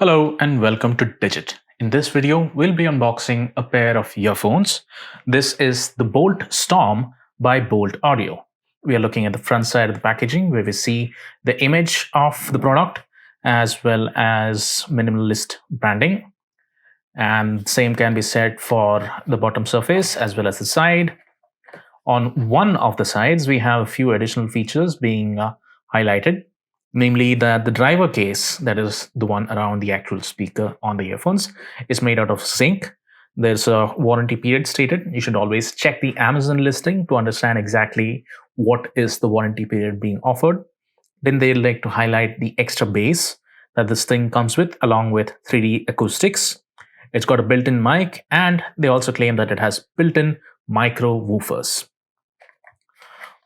Hello and welcome to Digit. In this video, we'll be unboxing a pair of earphones. This is the Boult Storm by Boult Audio. We are looking at the front side of the packaging where we see the image of the product as well as minimalist branding. And same can be said for the bottom surface as well as the side. On one of the sides, we have a few additional features being highlighted, namely that the driver case, that is the one around the actual speaker on the earphones, is made out of zinc. There's a warranty period stated. You should always check the Amazon listing to understand exactly what is the warranty period being offered. Then they like to highlight the extra bass that this thing comes with, along with 3D acoustics. It's got a built-in mic, and they also claim that it has built-in micro woofers.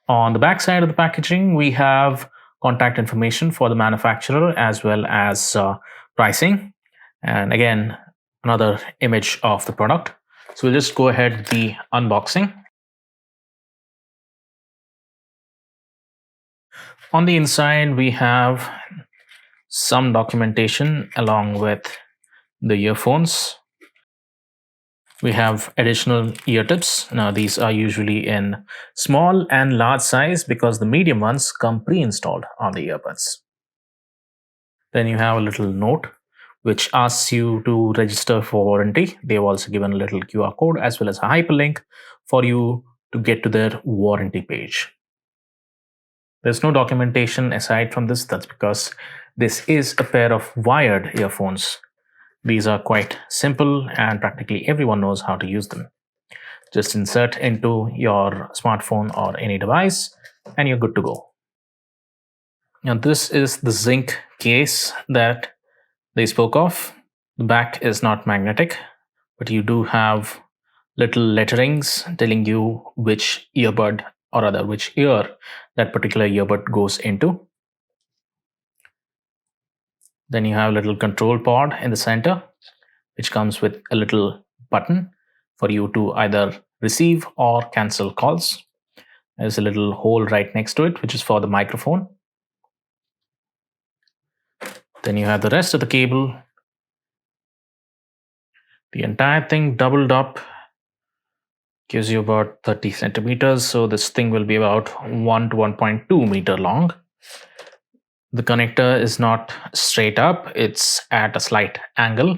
On the back side of the packaging, we have contact information for the manufacturer as well as pricing. And again, another image of the product. So we'll just go ahead with the unboxing. On the inside, we have some documentation along with the earphones. We have additional ear tips. Now these are usually in small and large size because the medium ones come pre-installed on the earbuds. Then you have a little note which asks you to register for warranty. They've also given a little QR code as well as a hyperlink for you to get to their warranty page. There's no documentation aside from this. That's because this is a pair of wired earphones. These are quite simple and practically everyone knows how to use them. Just insert into your smartphone or any device and you're good to go. Now this is the zinc case that they spoke of. The back is not magnetic, but you do have little letterings telling you which earbud or rather which ear that particular earbud goes into. Then you have a little control pod in the center, which comes with a little button for you to either receive or cancel calls. There's a little hole right next to it, which is for the microphone. Then you have the rest of the cable. The entire thing doubled up gives you about 30 centimeters. So this thing will be about 1 to 1.2 meter long. The connector is not straight up, it's at a slight angle.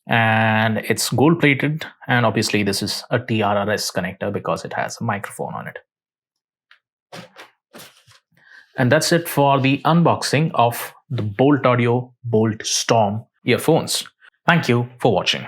And it's gold plated, and obviously this is a TRRS connector because it has a microphone on it. And that's it for the unboxing of the Boult Audio Boult Storm earphones. Thank you for watching.